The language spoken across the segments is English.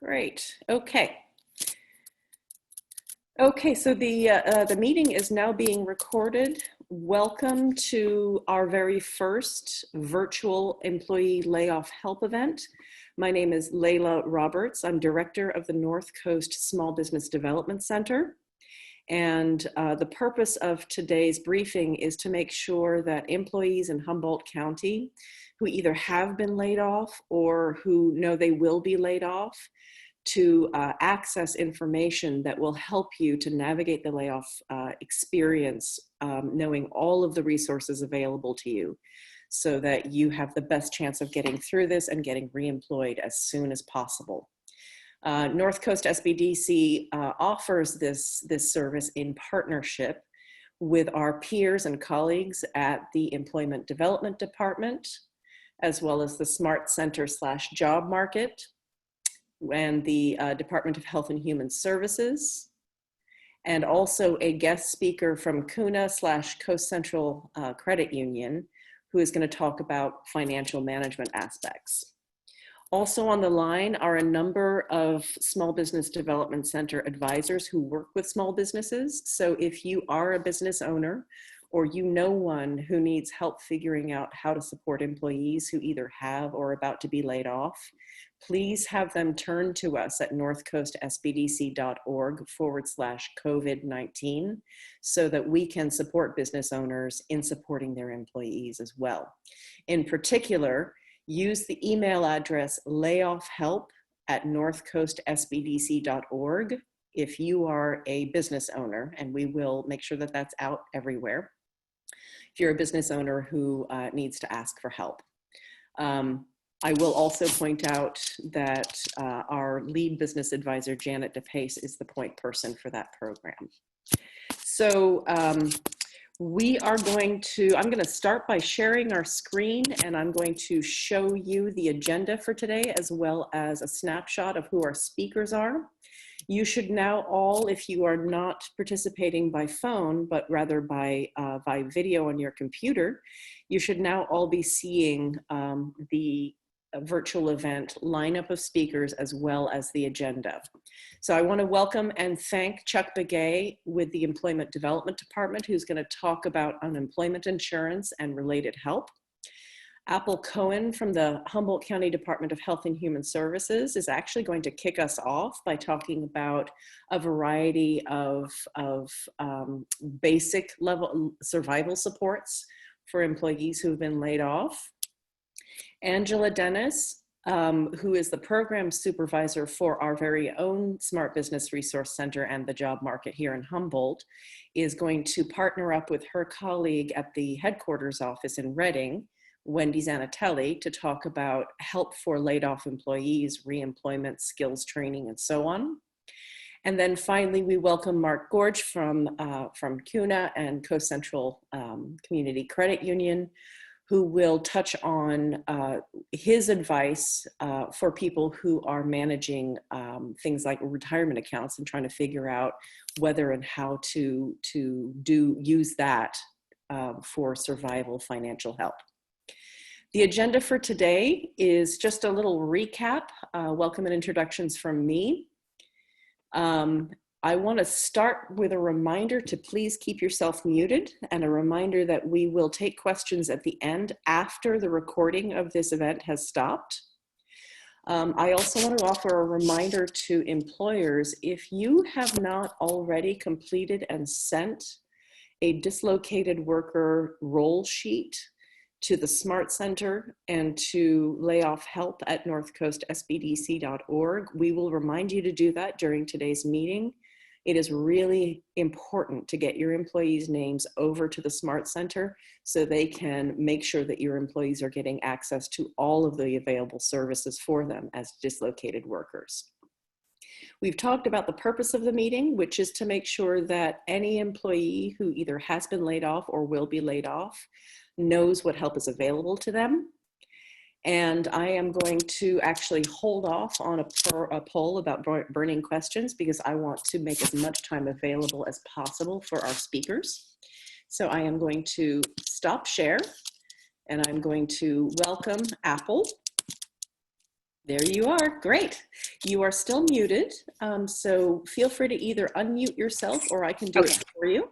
Great. Okay. Okay, so the meeting is now being recorded. Welcome to our very first virtual employee layoff help event. My name is Layla Roberts. I'm director of the North Coast Small Business Development Center. And the purpose of today's briefing is to make sure that employees in Humboldt County who either have been laid off or who know they will be laid off to access information that will help you to navigate the layoff experience, knowing all of the resources available to you so that you have the best chance of getting through this and getting reemployed as soon as possible. North Coast SBDC offers this service in partnership with our peers and colleagues at the Employment Development Department, as well as the Smart Center / Job Market, and the Department of Health and Human Services, and also a guest speaker from CUNA / Coast Central Credit Union, who is going to talk about financial management aspects. Also on the line are a number of Small Business Development Center advisors who work with small businesses. So if you are a business owner or you know one who needs help figuring out how to support employees who either have or are about to be laid off, please have them turn to us at northcoastsbdc.org/COVID-19 so that we can support business owners in supporting their employees as well. In particular, use the email address layoffhelp@northcoastsbdc.org if you are a business owner, and we will make sure that that's out everywhere if you're a business owner who needs to ask for help. I will also point out that our lead business advisor, Janet DePace, is the point person for that program. So I'm going to start by sharing our screen, and I'm going to show you the agenda for today, as well as a snapshot of who our speakers are. You should now all, if you are not participating by phone, but rather by video on your computer, you should now all be seeing the virtual event lineup of speakers as well as the agenda. So I want to welcome and thank Chuck Begay with the Employment Development Department, who's going to talk about unemployment insurance and related help. Apple Cohen from the Humboldt County Department of Health and Human Services is actually going to kick us off by talking about a variety of basic level survival supports for employees who have been laid off. Angela Dennis, who is the program supervisor for our very own Smart Business Resource Center and the job market here in Humboldt, is going to partner up with her colleague at the headquarters office in Reading, Wendy Zanatelli, to talk about help for laid off employees, reemployment, skills training, and so on. And then finally, we welcome Mark Gorge from CUNA and Coast Central Community Credit Union, who will touch on his advice for people who are managing things like retirement accounts and trying to figure out whether and how to use that for survival financial help. The agenda for today is just a little recap, welcome and introductions from me. I want to start with a reminder to please keep yourself muted, and a reminder that we will take questions at the end after the recording of this event has stopped. I also want to offer a reminder to employers, if you have not already completed and sent a dislocated worker role sheet to the Smart Center and to Layoff Help at northcoastsbdc.org, we will remind you to do that during today's meeting. It is really important to get your employees' names over to the Smart Center so they can make sure that your employees are getting access to all of the available services for them as dislocated workers. We've talked about the purpose of the meeting, which is to make sure that any employee who either has been laid off or will be laid off knows what help is available to them. And I am going to actually hold off on a poll about burning questions because I want to make as much time available as possible for our speakers. So I am going to stop share, and I'm going to welcome Apple. There you are. Great. You are still muted, so feel free to either unmute yourself or I can do it for you.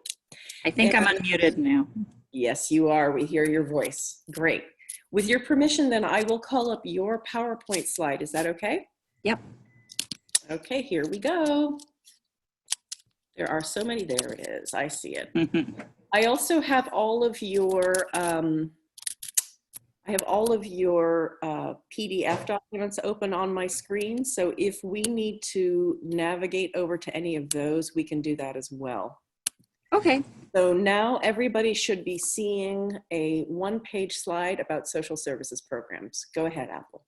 I think I'm unmuted now. Yes, you are. We hear your voice. Great. With your permission, then I will call up your PowerPoint slide. Is that okay? Yep. Okay, here we go. There are so many. There it is. I see it. I also have all of your PDF documents open on my screen. So if we need to navigate over to any of those, we can do that as well. Okay. So now everybody should be seeing a one-page slide about social services programs. Go ahead, Apple.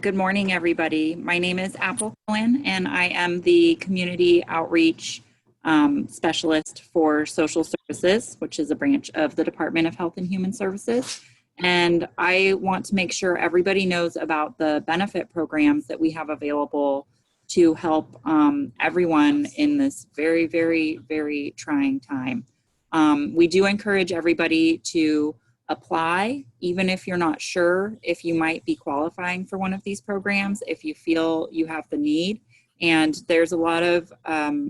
Good morning, everybody. My name is Apple Cohen, and I am the Community Outreach Specialist for Social Services, which is a branch of the Department of Health and Human Services. And I want to make sure everybody knows about the benefit programs that we have available to help everyone in this very, very, very trying time. We do encourage everybody to apply, even if you're not sure if you might be qualifying for one of these programs, if you feel you have the need. And there's a lot of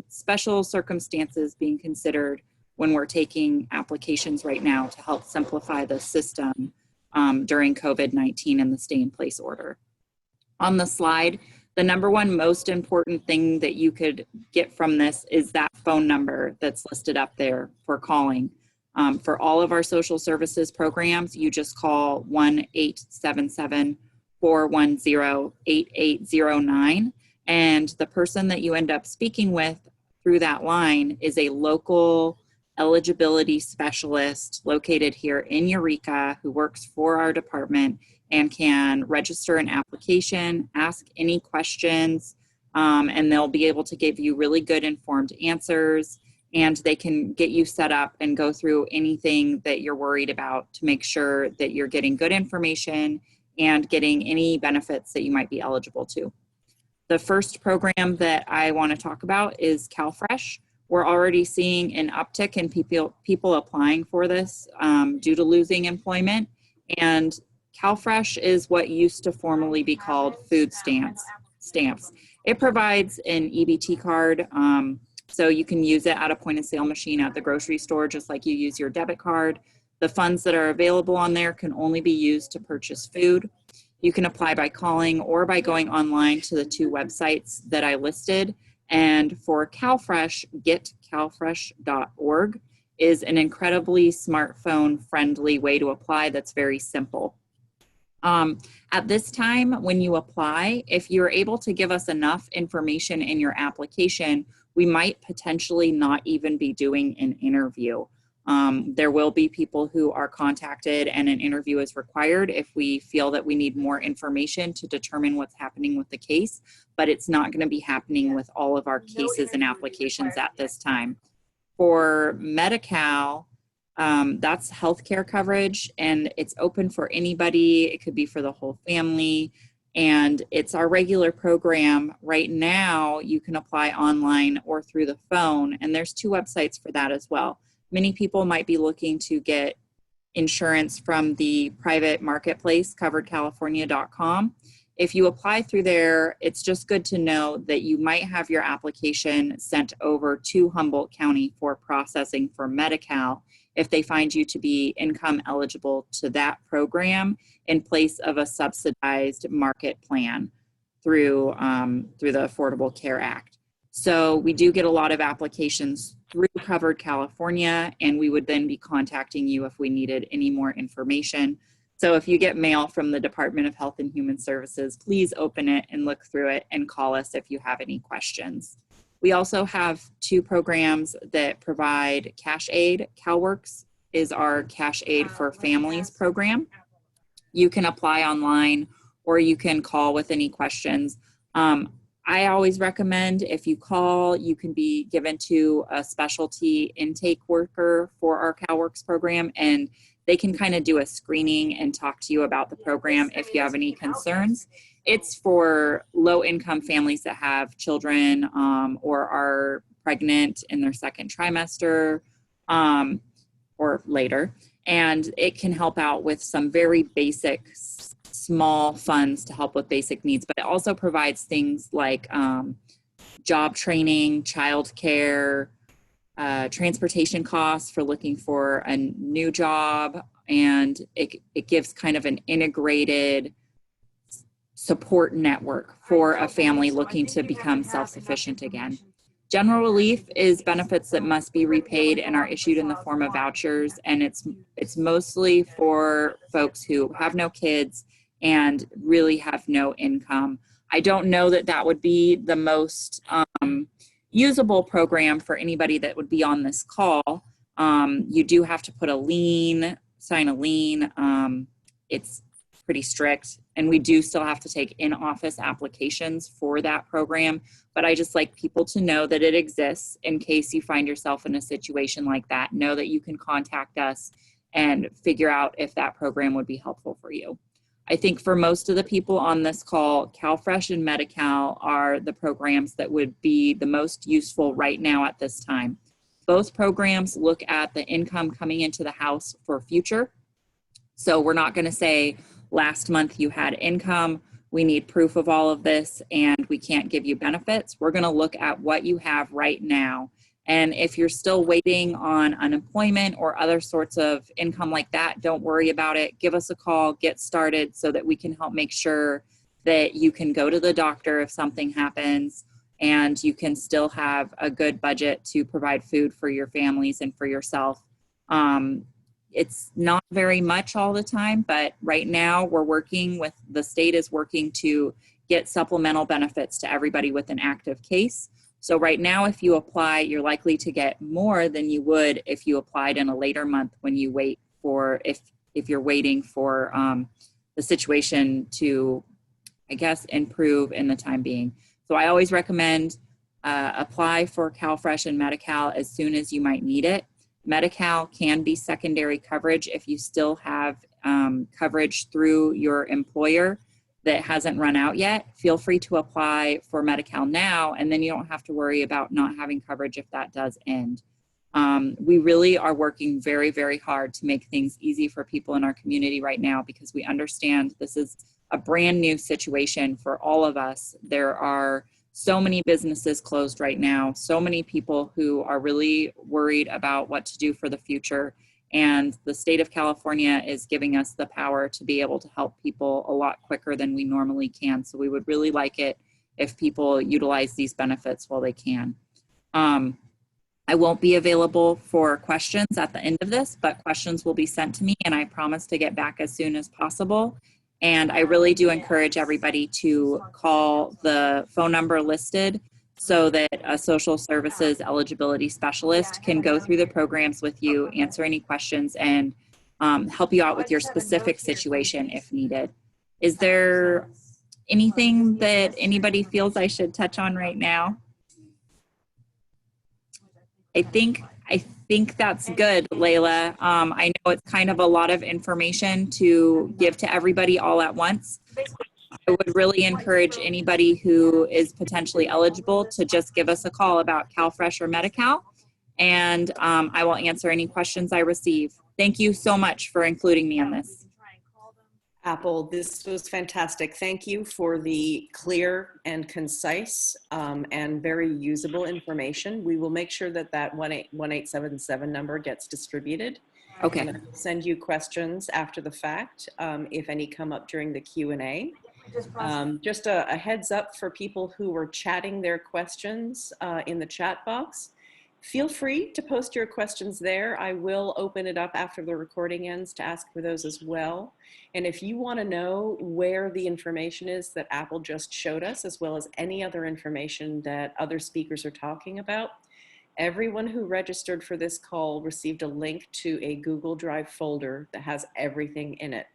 special circumstances being considered when we're taking applications right now to help simplify the system during COVID-19 and the stay-in-place order. On the slide, the number one most important thing that you could get from this is that phone number that's listed up there for calling. For all of our social services programs, you just call 1-877-410-8809. And the person that you end up speaking with through that line is a local eligibility specialist located here in Eureka who works for our department and can register an application, ask any questions, and they'll be able to give you really good informed answers. And they can get you set up and go through anything that you're worried about to make sure that you're getting good information and getting any benefits that you might be eligible to. The first program that I want to talk about is CalFresh. We're already seeing an uptick in people applying for this due to losing employment. And CalFresh is what used to formerly be called food stamps. It provides an EBT card, so you can use it at a point of sale machine at the grocery store, just like you use your debit card. The funds that are available on there can only be used to purchase food. You can apply by calling or by going online to the two websites that I listed. And for CalFresh, getcalfresh.org is an incredibly smartphone friendly way to apply that's very simple. At this time, when you apply, if you're able to give us enough information in your application, we might potentially not even be doing an interview. There will be people who are contacted and an interview is required if we feel that we need more information to determine what's happening with the case, but it's not going to be happening with all of our cases and applications at this time. For Medi-Cal, that's healthcare coverage and it's open for anybody. It could be for the whole family. And it's our regular program. Right now, you can apply online or through the phone. And there's two websites for that as well. Many people might be looking to get insurance from the private marketplace, coveredcalifornia.com. If you apply through there, it's just good to know that you might have your application sent over to Humboldt County for processing for Medi-Cal if they find you to be income eligible to that program in place of a subsidized market plan through the Affordable Care Act. So we do get a lot of applications through Covered California, and we would then be contacting you if we needed any more information. So if you get mail from the Department of Health and Human Services, please open it and look through it and call us if you have any questions. We also have two programs that provide cash aid. CalWorks is our cash aid for families program. You can apply online or you can call with any questions. I always recommend if you call, you can be given to a specialty intake worker for our CalWorks program, and they can kind of do a screening and talk to you about the program if you have any concerns. It's for low-income families that have children or are pregnant in their second trimester or later. And it can help out with some very basic small funds to help with basic needs, but it also provides things like job training, childcare, transportation costs for looking for a new job, and it gives kind of an integrated support network for a family looking to become self-sufficient again. General relief is benefits that must be repaid and are issued in the form of vouchers, and it's mostly for folks who have no kids and really have no income. I don't know that that would be the most usable program for anybody that would be on this call. You do have to put a lien, sign a lien. It's pretty strict, and we do still have to take in-office applications for that program, but I just like people to know that it exists in case you find yourself in a situation like that. Know that you can contact us and figure out if that program would be helpful for you. I think for most of the people on this call, CalFresh and Medi-Cal are the programs that would be the most useful right now at this time. Both programs look at the income coming into the house for future. So we're not going to say, last month you had income, we need proof of all of this, and we can't give you benefits. We're going to look at what you have right now. And if you're still waiting on unemployment or other sorts of income like that, don't worry about it. Give us a call, get started so that we can help make sure that you can go to the doctor if something happens, and you can still have a good budget to provide food for your families and for yourself. It's not very much all the time, but right now we're working with, the state is working to get supplemental benefits to everybody with an active case. So right now, if you apply, you're likely to get more than you would if you applied in a later month when you wait for, if you're waiting for the situation to, I guess, improve in the time being. So I always recommend apply for CalFresh and Medi-Cal as soon as you might need it. Medi-Cal can be secondary coverage if you still have coverage through your employer that hasn't run out yet. Feel free to apply for Medi-Cal now, and then you don't have to worry about not having coverage if that does end. We really are working very, very hard to make things easy for people in our community right now, because we understand this is a brand new situation for all of us. There are so many businesses closed right now, so many people who are really worried about what to do for the future. And the state of California is giving us the power to be able to help people a lot quicker than we normally can. So we would really like it if people utilize these benefits while they can. I won't be available for questions at the end of this, but questions will be sent to me, and I promise to get back as soon as possible. And I really do encourage everybody to call the phone number listed so that a social services eligibility specialist can go through the programs with you, answer any questions, and help you out with your specific situation if needed. Is there anything that anybody feels I should touch on right now? I think that's good, Layla. I know it's kind of a lot of information to give to everybody all at once. I would really encourage anybody who is potentially eligible to just give us a call about CalFresh or Medi-Cal, and I will answer any questions I receive. Thank you so much for including me in this. Apple, this was fantastic. Thank you for the clear and concise and very usable information. We will make sure that that 1877 number gets distributed. Okay. And send you questions after the fact if any come up during the Q&A. Just a heads up for people who were chatting their questions in the chat box. Feel free to post your questions there. I will open it up after the recording ends to ask for those as well. And if you want to know where the information is that Apple just showed us, as well as any other information that other speakers are talking about, everyone who registered for this call received a link to a Google Drive folder that has everything in it.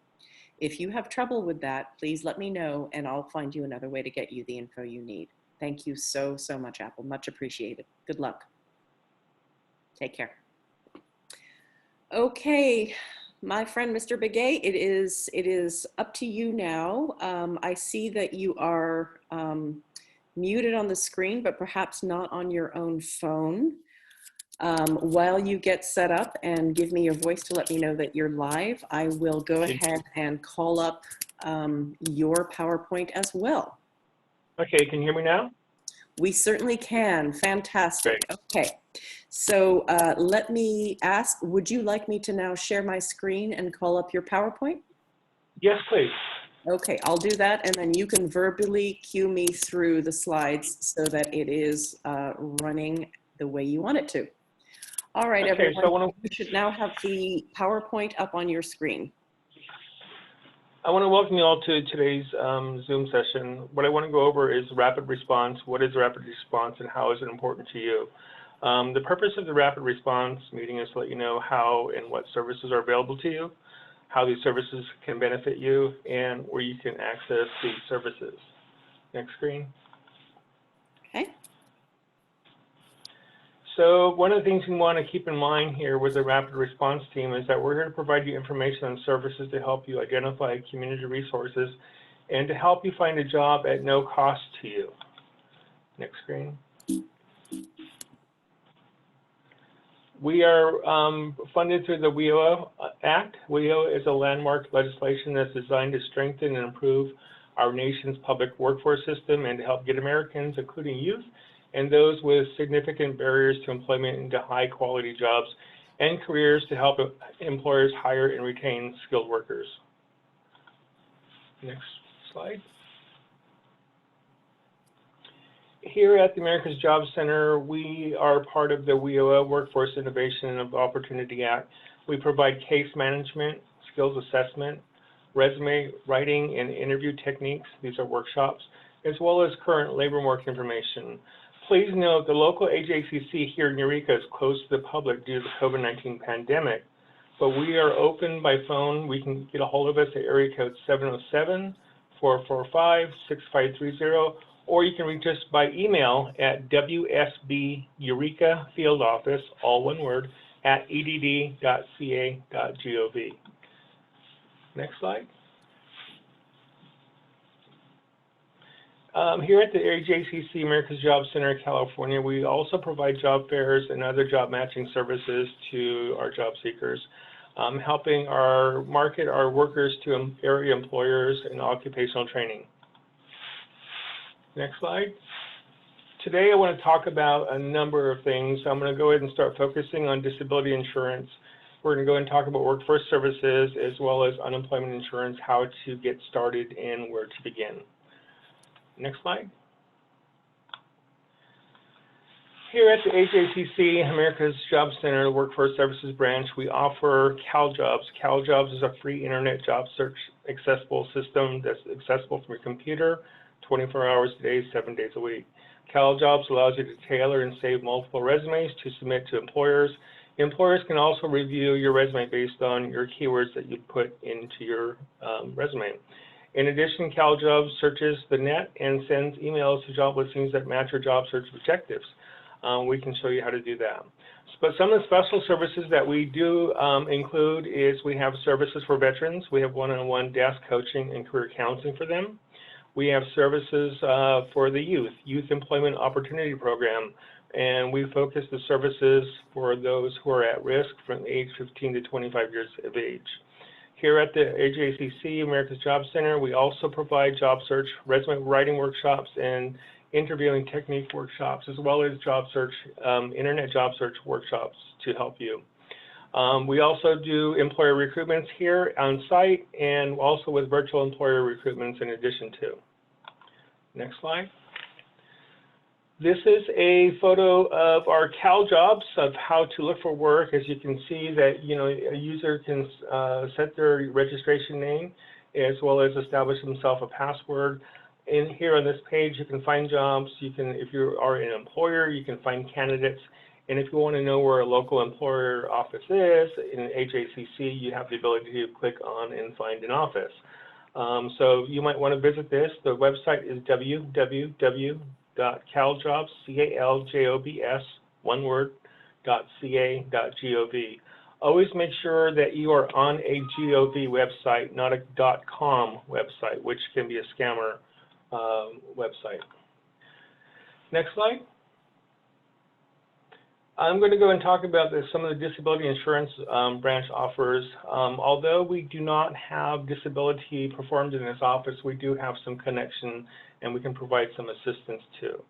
If you have trouble with that, please let me know and I'll find you another way to get you the info you need. Thank you so, so much, Apple. Much appreciated. Good luck. Take care. Okay, my friend, Mr. Begay, it is up to you now. I see that you are muted on the screen, but perhaps not on your own phone. While you get set up and give me your voice to let me know that you're live, I will go ahead and call up your PowerPoint as well. Okay, can you hear me now? We certainly can. Fantastic. Great. Okay, so let me ask, would you like me to now share my screen and call up your PowerPoint? Yes, please. Okay, I'll do that, and then you can verbally cue me through the slides so that it is running the way you want it to. All right, Okay, everyone, so you should now have the PowerPoint up on your screen. I want to welcome you all to today's Zoom session. What I want to go over is rapid response. What is rapid response and how is it important to you? The purpose of the rapid response meeting is to let you know how and what services are available to you, how these services can benefit you, and where you can access these services. Next screen. Okay. So one of the things we want to keep in mind here with the rapid response team is that we're here to provide you information on services to help you identify community resources and to help you find a job at no cost to you. Next screen. We are funded through the WEOA Act. WEOA is a landmark legislation that's designed to strengthen and improve our nation's public workforce system and to help get Americans, including youth, and those with significant barriers to employment into high-quality jobs and careers to help employers hire and retain skilled workers. Next slide. Here at the America's Job Center, we are part of the WEOA Workforce Innovation and Opportunity Act. We provide case management, skills assessment, resume writing, and interview techniques. These are workshops, as well as current labor market information. Please note the local AJCC here in Eureka is closed to the public due to the COVID-19 pandemic, but we are open by phone. We can get a hold of us at area code 707-445-6530, or you can reach us by email at wsbeureka.fieldoffice, all one word, at edd.ca.gov. Next slide. Here at the AJCC America's Job Center, California, we also provide job fairs and other job matching services to our job seekers, helping market our workers to area employers and occupational training. Next slide. Today I want to talk about a number of things. I'm going to go ahead and start focusing on disability insurance. We're going to go and talk about workforce services as well as unemployment insurance, how to get started and where to begin. Next slide. Here at the AJCC, America's Job Center, the Workforce Services Branch, we offer CalJobs. CalJobs is a free internet job search accessible system that's accessible from your computer 24 hours a day, 7 days a week. CalJobs allows you to tailor and save multiple resumes to submit to employers. Employers can also review your resume based on your keywords that you put into your resume. In addition, CalJobs searches the net and sends emails to job listings that match your job search objectives. We can show you how to do that. But some of the special services that we do include is we have services for veterans. We have one-on-one desk coaching and career counseling for them. We have services for the Youth Employment Opportunity Program, and we focus the services for those who are at risk from age 15 to 25 years of age. Here at the AJCC, America's Job Center, we also provide job search, resume writing workshops, and interviewing technique workshops, as well as job search, internet job search workshops to help you. We also do employer recruitments here on site and also with virtual employer recruitments in addition to. Next slide. This is a photo of our CalJobs of how to look for work. As you can see that, a user can set their registration name as well as establish himself a password. In here on this page, you can find jobs. You can, if you are an employer, you can find candidates. And if you want to know where a local employer office is in AJCC, you have the ability to click on and find an office. So you might want to visit this. The website is www.caljobs, C-A-L-J-O-B-S, one word, .ca.gov. Always make sure that you are on a .gov website, not a .com website, which can be a scammer website. Next slide. I'm going to go and talk about some of the disability insurance branch offers. Although we do not have disability performed in this office, we do have some connection and we can provide some assistance too.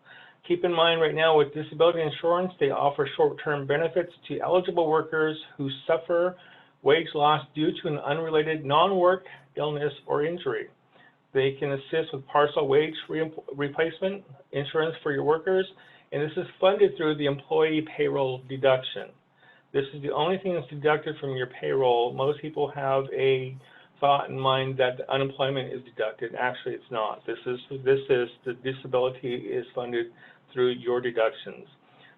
Keep in mind right now with disability insurance, they offer short-term benefits to eligible workers who suffer wage loss due to an unrelated non-work illness or injury. They can assist with partial wage replacement insurance for your workers, and this is funded through the employee payroll deduction. This is the only thing that's deducted from your payroll. Most people have a thought in mind that the unemployment is deducted. Actually, it's not. This is the disability is funded through your deductions.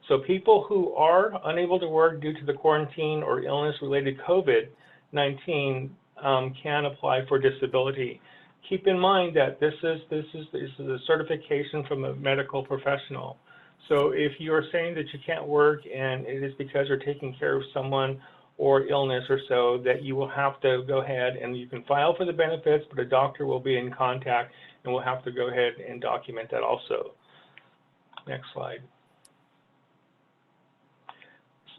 So people who are unable to work due to the quarantine or illness-related COVID-19 can apply for disability. Keep in mind that this is a certification from a medical professional. So if you're saying that you can't work and it is because you're taking care of someone or illness or so, that you will have to go ahead and you can file for the benefits, but a doctor will be in contact and will have to go ahead and document that also. Next slide.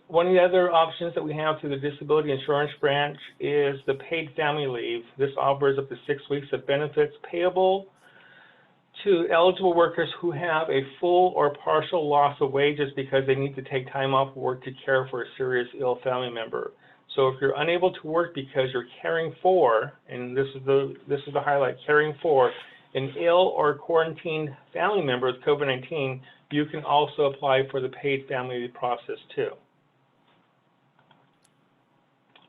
One of the other options that we have through the disability insurance branch is the paid family leave. This offers up to 6 weeks of benefits payable to eligible workers who have a full or partial loss of wages because they need to take time off work to care for a serious ill family member. So if you're unable to work because you're caring for, and this is the highlight, caring for an ill or quarantined family member with COVID-19, you can also apply for the paid family leave process too.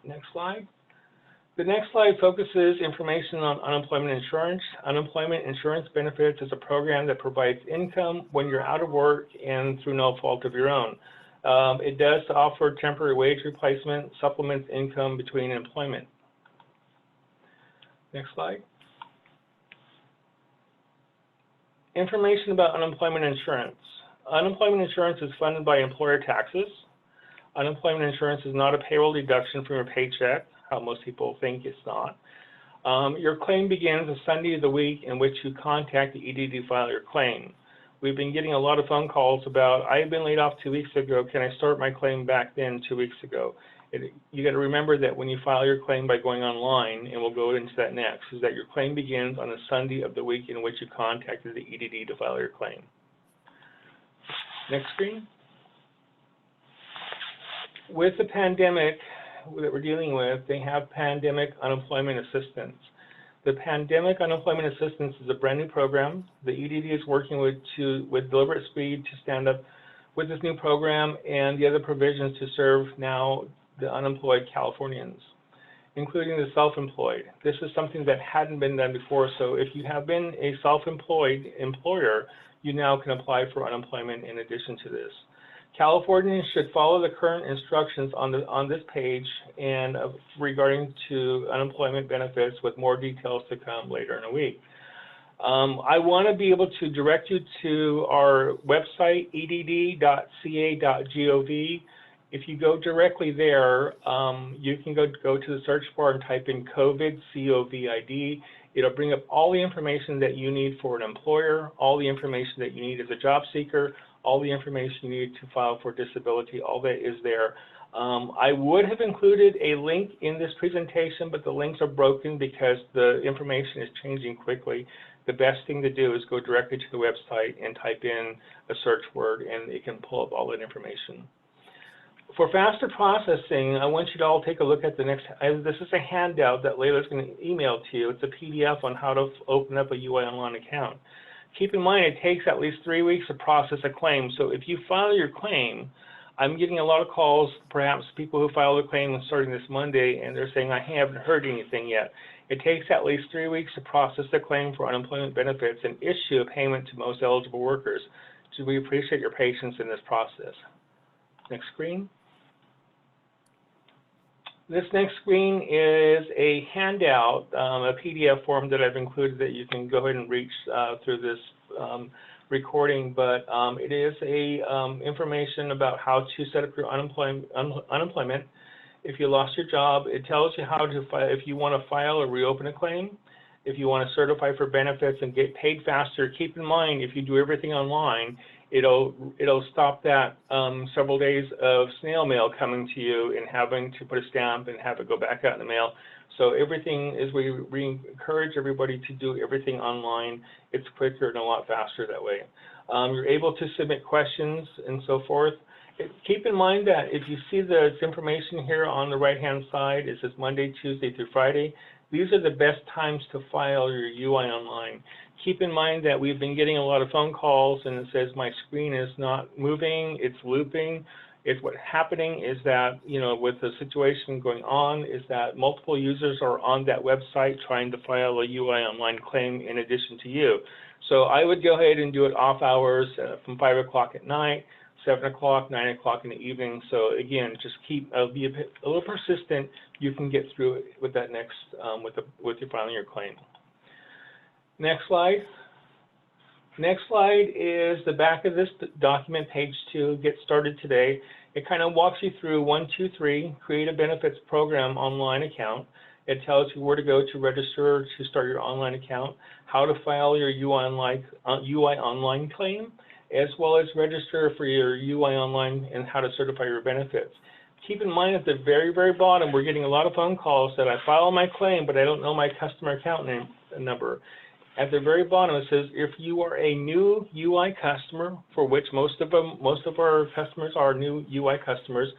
Next slide. The next slide focuses information on unemployment insurance. Unemployment insurance benefits is a program that provides income when you're out of work and through no fault of your own. It does offer temporary wage replacement, supplements income between employment. Next slide. Information about unemployment insurance. Unemployment insurance is funded by employer taxes. Unemployment insurance is not a payroll deduction from your paycheck, how most people think it's not. Your claim begins the Sunday of the week in which you contact the ED to file your claim. We've been getting a lot of phone calls about, I've been laid off 2 weeks ago, can I start my claim back then 2 weeks ago? You got to remember that when you file your claim by going online, and we'll go into that next, is that your claim begins on the Sunday of the week in which you contacted the EDD to file your claim. Next screen. With the pandemic that we're dealing with, they have pandemic unemployment assistance. The pandemic unemployment assistance is a brand new program. The EDD is working with deliberate speed to stand up with this new program and the other provisions to serve now the unemployed Californians, including the self-employed. This is something that hadn't been done before, so if you have been a self-employed employer, you now can apply for unemployment in addition to this. Californians should follow the current instructions on this page and regarding to unemployment benefits, with more details to come later in the week. I want to be able to direct you to our website, edd.ca.gov. If you go directly there, you can go to the search bar and type in COVID, COVID. It'll bring up all the information that you need for an employer, all the information that you need as a job seeker, all the information you need to file for disability, all that is there. I would have included a link in this presentation, but the links are broken because the information is changing quickly. The best thing to do is go directly to the website and type in a search word, and it can pull up all that information. For faster processing, I want you to all take a look at the next, this is a handout that Layla's going to email to you. It's a PDF on how to open up a UI Online account. Keep in mind, it takes at least 3 weeks to process a claim. So if you file your claim, I'm getting a lot of calls, perhaps people who filed a claim starting this Monday, and they're saying, I haven't heard anything yet. It takes at least 3 weeks to process the claim for unemployment benefits and issue a payment to most eligible workers. So we appreciate your patience in this process. Next screen. This next screen is a handout, a PDF form that I've included that you can go ahead and reach through this recording, but it is information about how to set up your unemployment. If you lost your job, it tells you how to file, if you want to file or reopen a claim, if you want to certify for benefits and get paid faster. Keep in mind, if you do everything online, It'll stop that several days of snail mail coming to you and having to put a stamp and have it go back out in the mail. So everything is, we encourage everybody to do everything online. It's quicker and a lot faster that way. You're able to submit questions and so forth. Keep in mind that if you see this information here on the right-hand side, it says Monday, Tuesday through Friday. These are the best times to file your UI online. Keep in mind that we've been getting a lot of phone calls and it says my screen is not moving, it's looping. What's happening is that, you know, with the situation going on, is that multiple users are on that website trying to file a UI online claim in addition to you. So I would go ahead and do it off hours from 5 o'clock at night, 7 o'clock, 9 o'clock in the evening. So again, just keep, be a little persistent. You can get through it with that next, with your filing your claim. Next slide. Next slide is the back of this document, page 2, Get Started Today. It kind of walks you through 1, 2, 3, create a benefits program online account. It tells you where to go to register to start your online account, how to file your UI online claim, as well as register for your UI online and how to certify your benefits. Keep in mind at the very, very bottom, we're getting a lot of phone calls that I file my claim, but I don't know my customer account number. At the very bottom, it says, if you are a new UI customer, for which most of our customers are new UI customers,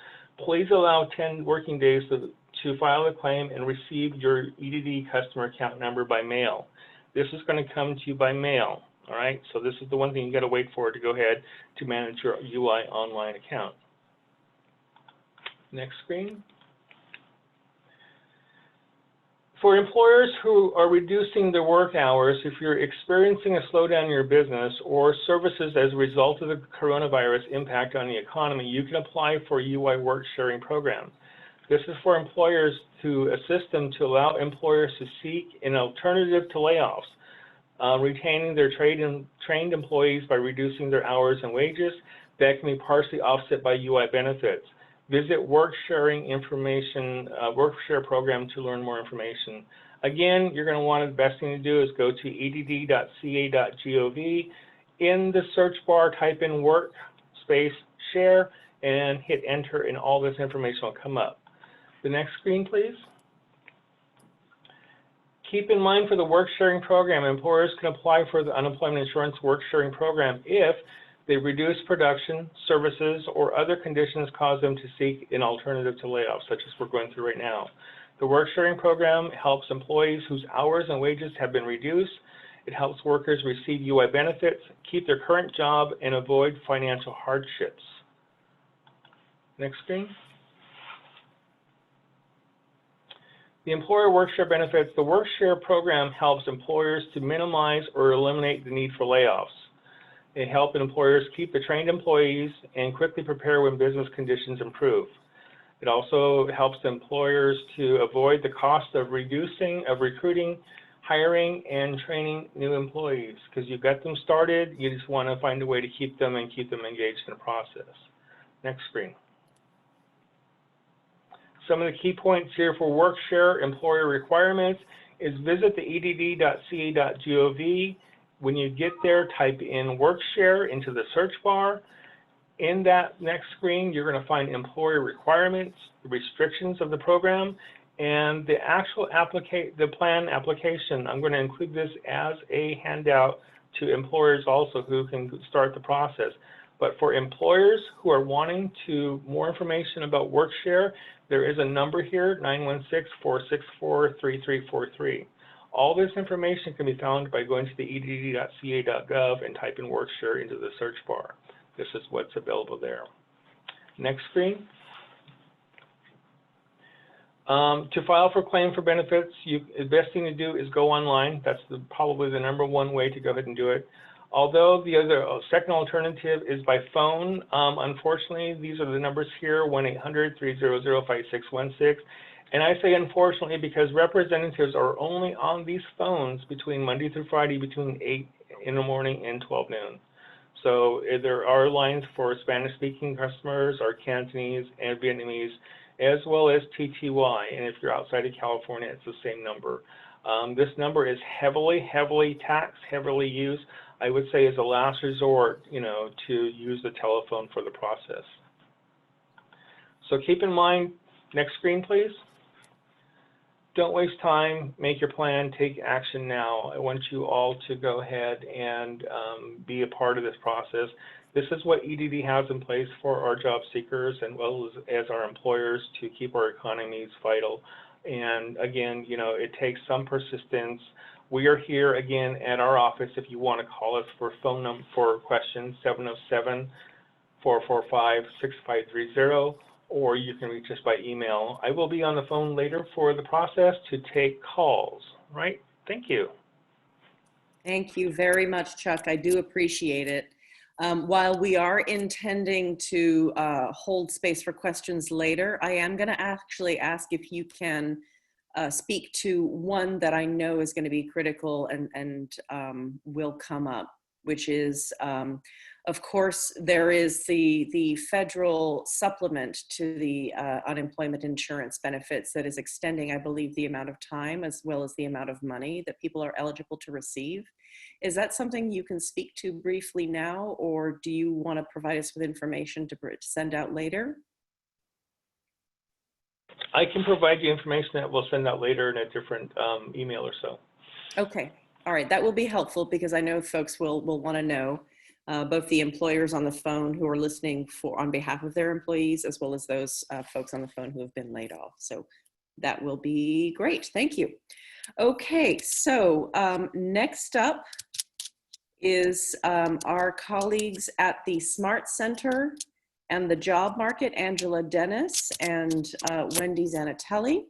please allow 10 working days to file a claim and receive your EDD customer account number by mail. This is going to come to you by mail, all right? So this is the one thing you got to wait for to go ahead to manage your UI online account. Next screen. For employers who are reducing their work hours, if you're experiencing a slowdown in your business or services as a result of the coronavirus impact on the economy, you can apply for a UI work sharing program. This is for employers to assist them to allow employers to seek an alternative to layoffs, retaining their trained employees by reducing their hours and wages that can be partially offset by UI benefits. Visit work sharing information, work share program to learn more information. Again, you're going to want, the best thing to do is go to edd.ca.gov. In the search bar, type in work space share and hit enter, and all this information will come up. The next screen, please. Keep in mind for the work sharing program, employers can apply for the unemployment insurance work sharing program if they reduce production, services, or other conditions cause them to seek an alternative to layoffs, such as we're going through right now. The work sharing program helps employees whose hours and wages have been reduced. It helps workers receive UI benefits, keep their current job, and avoid financial hardships. Next screen. The employer work share benefits. The work share program helps employers to minimize or eliminate the need for layoffs. It helps employers keep the trained employees and quickly prepare when business conditions improve. It also helps employers to avoid the cost of recruiting, hiring, and training new employees, because you've got them started, you just want to find a way to keep them and keep them engaged in the process. Next screen. Some of the key points here for work share employer requirements is visit the edd.ca.gov. When you get there, type in work share into the search bar. In that next screen, you're going to find employer requirements, the restrictions of the program, and the actual plan application. I'm going to include this as a handout to employers also who can start the process. But for employers who are wanting more information about work share, there is a number here, 916-464-3343. All this information can be found by going to the edd.ca.gov and type in work share into the search bar. This is what's available there. Next screen. To file for claim for benefits, the best thing to do is go online. That's probably the #1 way to go ahead and do it. Although the second alternative is by phone, unfortunately, these are the numbers here, 1-800-300-5616. And I say unfortunately because representatives are only on these phones between Monday through Friday between 8 in the morning and 12 noon. So there are lines for Spanish-speaking customers or Cantonese and Vietnamese, as well as TTY. And if you're outside of California, it's the same number. This number is heavily taxed, heavily used. I would say as a last resort, you know, to use the telephone for the process. So keep in mind, next screen, please. Don't waste time, make your plan, take action now. I want you all to go ahead and be a part of this process. This is what EDD has in place for our job seekers and well as our employers to keep our economies vital. And again, you know, it takes some persistence. We are here again at our office if you want to call us for phone number for questions, 707-445-6530. Or you can reach us by email. I will be on the phone later for the process to take calls, right? Thank you. Thank you very much, Chuck. I do appreciate it. While we are intending to hold space for questions later, I am going to actually ask if you can speak to one that I know is going to be critical and will come up, which is, of course, there is the federal supplement to the unemployment insurance benefits that is extending, I believe, the amount of time as well as the amount of money that people are eligible to receive. Is that something you can speak to briefly now, or do you want to provide us with information to send out later? I can provide you information that we'll send out later in a different email or so. Okay. All right. That will be helpful because I know folks will want to know. Both the employers on the phone who are listening on behalf of their employees, as well as those folks on the phone who have been laid off. So that will be great. Thank you. Okay, so next up is our colleagues at the Smart Center and the Job Market, Angela Dennis and Wendy Zanatelli.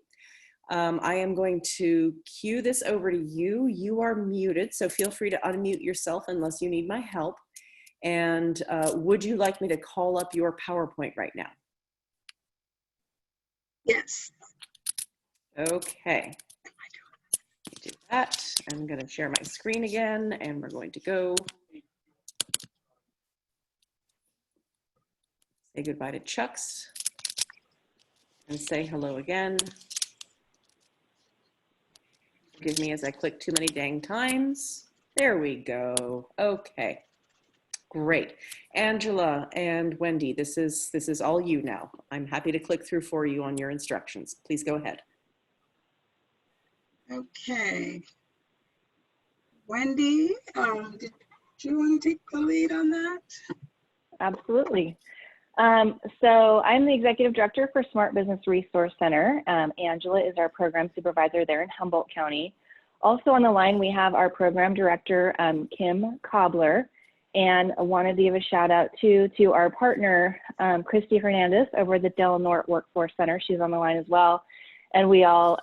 I am going to cue this over to you. You are muted, so feel free to unmute yourself unless you need my help. And would you like me to call up your PowerPoint right now? Yes. Okay. Do that. I'm going to share my screen again, and we're going to go. Say goodbye to Chuck's and say hello again. Forgive me as I click too many dang times. There we go. Okay. Great. Angela and Wendy, this is all you now. I'm happy to click through for you on your instructions. Please go ahead. Okay. Wendy, did you want to take the lead on that? Absolutely. So I'm the Executive Director for Smart Business Resource Center. Angela is our Program Supervisor there in Humboldt County. Also on the line, we have our Program Director, Kim Cobbler. And I wanted to give a shout out to our partner, Christy Hernandez over at the Del Norte Workforce Center. She's on the line as well. And we all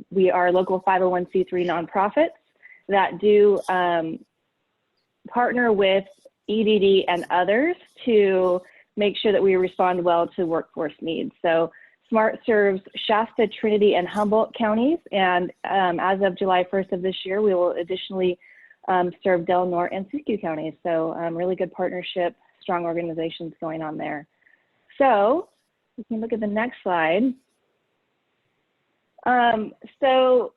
we are local 501c3 nonprofits that do partner with EDD and others to make sure that we respond well to workforce needs. So SMART serves Shasta, Trinity, and Humboldt counties. And as of July 1st of this year, we will additionally serve Del Norte and Siskiyou counties. So really good partnership, strong organizations going on there. So we can look at the next slide. So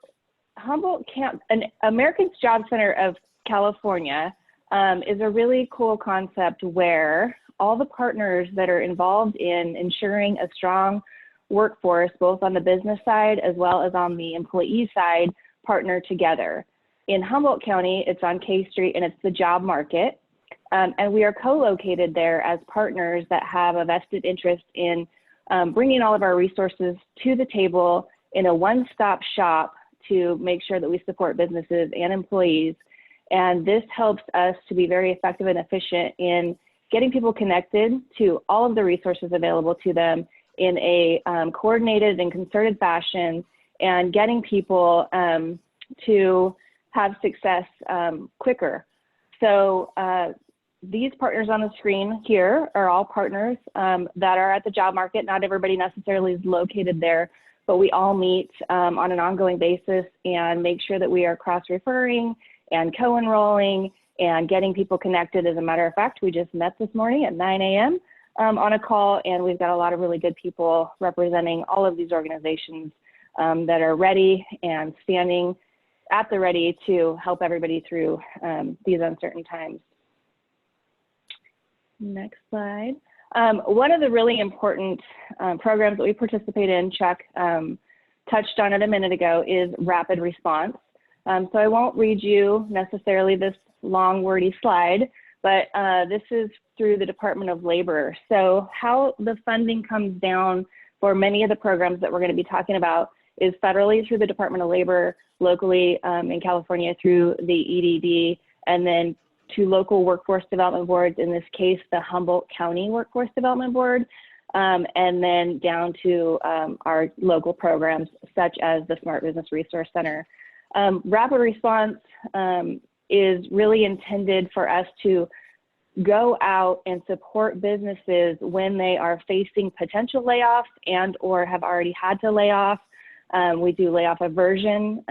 Humboldt America's Job Center of California is a really cool concept where all the partners that are involved in ensuring a strong workforce, both on the business side as well as on the employee side, partner together. In Humboldt County, it's on K Street and it's the job market. And we are co-located there as partners that have a vested interest in bringing all of our resources to the table in a one-stop shop to make sure that we support businesses and employees. And this helps us to be very effective and efficient in getting people connected to all of the resources available to them in a coordinated and concerted fashion, and getting people to have success quicker. So these partners on the screen here are all partners that are at the job market. Not everybody necessarily is located there, but we all meet on an ongoing basis and make sure that we are cross-referring and co-enrolling and getting people connected. As a matter of fact, we just met this morning at 9 a.m. On a call, and we've got a lot of really good people representing all of these organizations that are ready and standing at the ready to help everybody through these uncertain times. Next slide. One of the really important programs that we participate in, Chuck touched on it a minute ago, is rapid response. So I won't read you necessarily this long wordy slide, but this is through the Department of Labor. So how the funding comes down for many of the programs that we're going to be talking about is federally through the Department of Labor, locally in California through the EDD, and then to local workforce development boards, in this case, the Humboldt County Workforce Development Board, and then down to our local programs such as the Smart Business Resource Center. Rapid response is really intended for us to go out and support businesses when they are facing potential layoffs and or have already had to lay off. We do layoff aversion,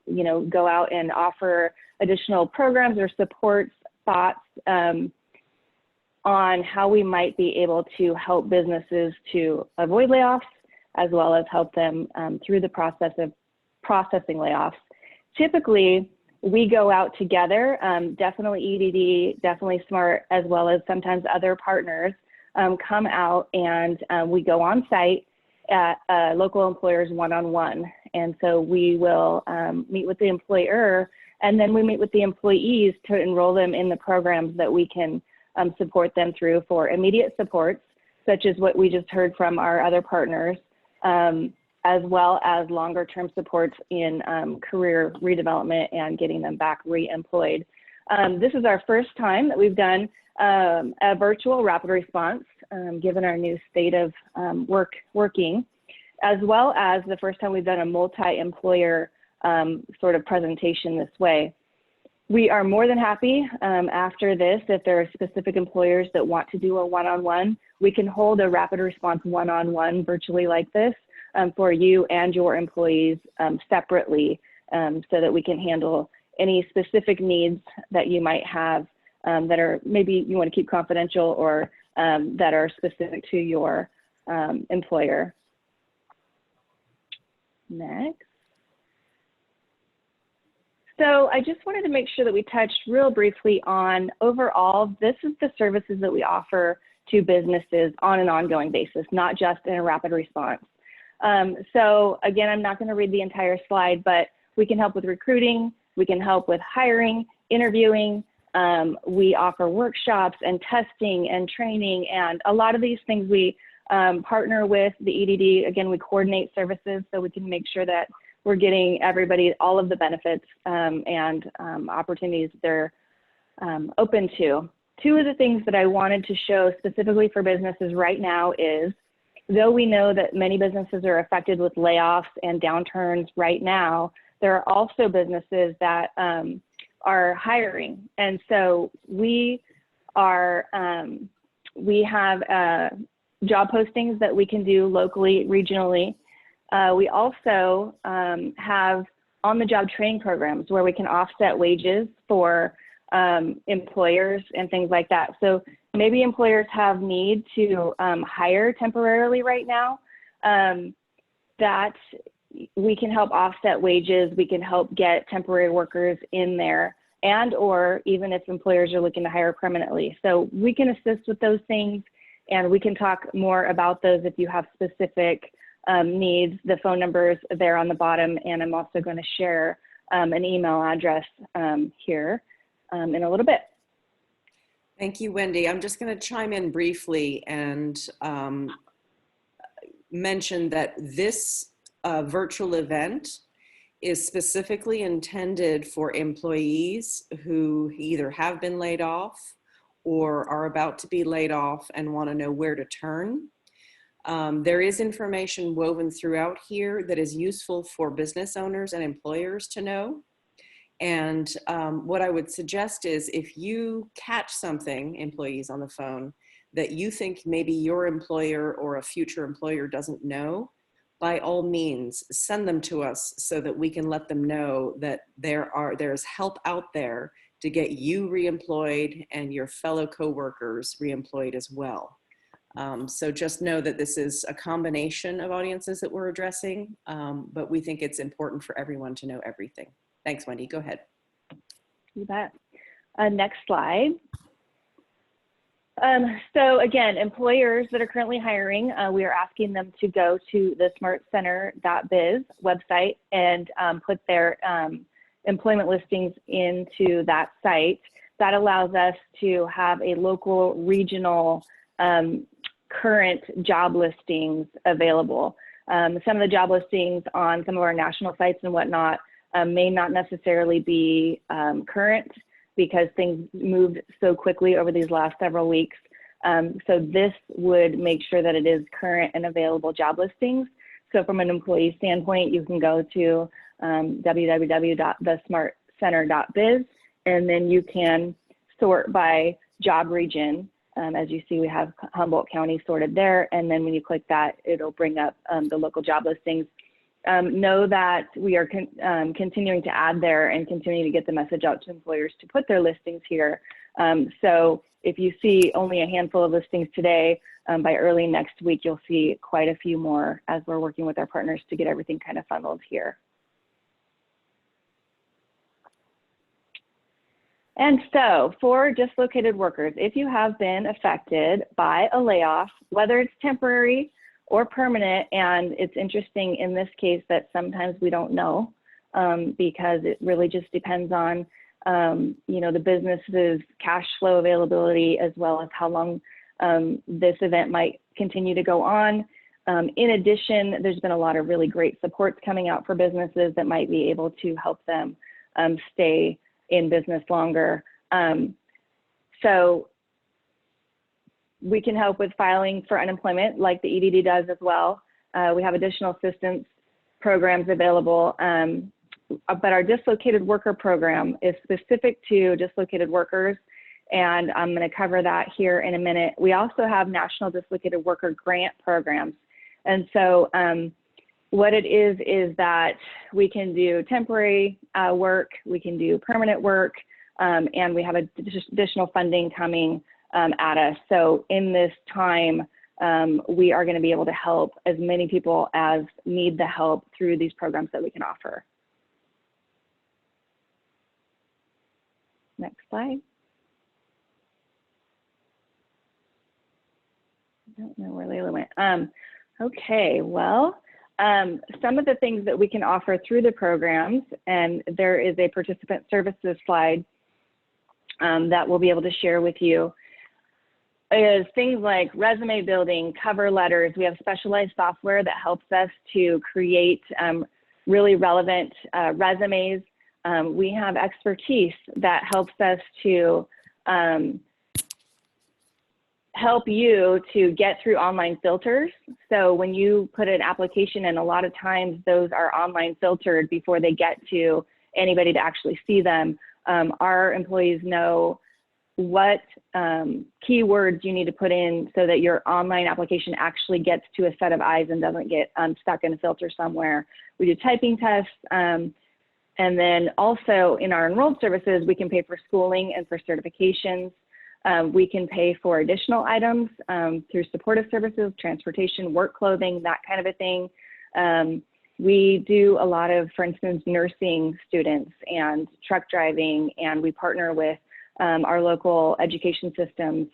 you know, go out and offer additional programs or support thoughts on how we might be able to help businesses to avoid layoffs, as well as help them through the process of processing layoffs. Typically, we go out together, definitely EDD, definitely SMART, as well as sometimes other partners come out and we go on site at local employers one-on-one. And so we will meet with the employer, and then we meet with the employees to enroll them in the programs that we can support them through for immediate supports, such as what we just heard from our other partners, as well as longer-term supports in career redevelopment and getting them back re-employed. This is our first time that we've done a virtual rapid response, given our new state of working, as well as the first time we've done a multi-employer sort of presentation this way. We are more than happy after this, if there are specific employers that want to do a one-on-one, we can hold a rapid response one-on-one virtually like this for you and your employees separately, so that we can handle any specific needs that you might have that are maybe you want to keep confidential or that are specific to your employer. Next. So I just wanted to make sure that we touched real briefly on overall, this is the services that we offer to businesses on an ongoing basis, not just in a rapid response. So again, I'm not going to read the entire slide, but we can help with recruiting, we can help with hiring, interviewing, we offer workshops and testing and training, and a lot of these things we partner with the EDD. Again, we coordinate services so we can make sure that we're getting everybody all of the benefits and opportunities they're open to. Two of the things that I wanted to show specifically for businesses right now is, though we know that many businesses are affected with layoffs and downturns right now, there are also businesses that are hiring. And so we are, we have job postings that we can do locally, regionally. We also have on-the-job training programs where we can offset wages for employers and things like that. So maybe employers have need to hire temporarily right now, that we can help offset wages, we can help get temporary workers in there, and or even if employers are looking to hire permanently. So we can assist with those things, and we can talk more about those if you have specific needs. The phone numbers there on the bottom, and I'm also going to share an email address here in a little bit. Thank you, Wendy. I'm just going to chime in briefly and mention that this virtual event is specifically intended for employees who either have been laid off or are about to be laid off and want to know where to turn. There is information woven throughout here that is useful for business owners and employers to know. And what I would suggest is, if you catch something, employees on the phone, that you think maybe your employer or a future employer doesn't know, by all means, send them to us so that we can let them know that there's help out there to get you reemployed and your fellow coworkers reemployed as well. So just know that this is a combination of audiences that we're addressing, but we think it's important for everyone to know everything. Thanks, Wendy. Go ahead. You bet. Next slide. So again, employers that are currently hiring, we are asking them to go to the smartcenter.biz website and put their employment listings into that site. That allows us to have a local, regional, current job listings available. Some of the job listings on some of our national sites and whatnot may not necessarily be current because things moved so quickly over these last several weeks. So this would make sure that it is current and available job listings. So from an employee standpoint, you can go to www.thesmartcenter.biz, and then you can sort by job region. As you see, we have Humboldt County sorted there. And then when you click that, it'll bring up the local job listings. Know that we are continuing to add there and continuing to get the message out to employers to put their listings here. So if you see only a handful of listings today, by early next week, you'll see quite a few more as we're working with our partners to get everything kind of funneled here. And so for dislocated workers, if you have been affected by a layoff, whether it's temporary or permanent, and it's interesting in this case that sometimes we don't know because it really just depends on you know, the business's cash flow availability as well as how long this event might continue to go on. In addition, there's been a lot of really great supports coming out for businesses that might be able to help them stay in business longer. So we can help with filing for unemployment like the EDD does as well. We have additional assistance programs available, but our dislocated worker program is specific to dislocated workers, and I'm going to cover that here in a minute. We also have national dislocated worker grant programs. And so what it is that we can do temporary work, we can do permanent work, and we have additional funding coming at us. So in this time, we are going to be able to help as many people as need the help through these programs that we can offer. Next slide. I don't know where Layla went. Okay, well, some of the things that we can offer through the programs, and there is a participant services slide that we'll be able to share with you, is things like resume building, cover letters. We have specialized software that helps us to create really relevant resumes. We have expertise that helps us to help you to get through online filters. So when you put an application in, a lot of times those are online filtered before they get to anybody to actually see them. Our employees know what keywords you need to put in so that your online application actually gets to a set of eyes and doesn't get stuck in a filter somewhere. We do typing tests. And then also in our enrolled services, we can pay for schooling and for certifications. We can pay for additional items through supportive services, transportation, work clothing, that kind of a thing. We do a lot of, for instance, nursing students and truck driving, and we partner with our local education systems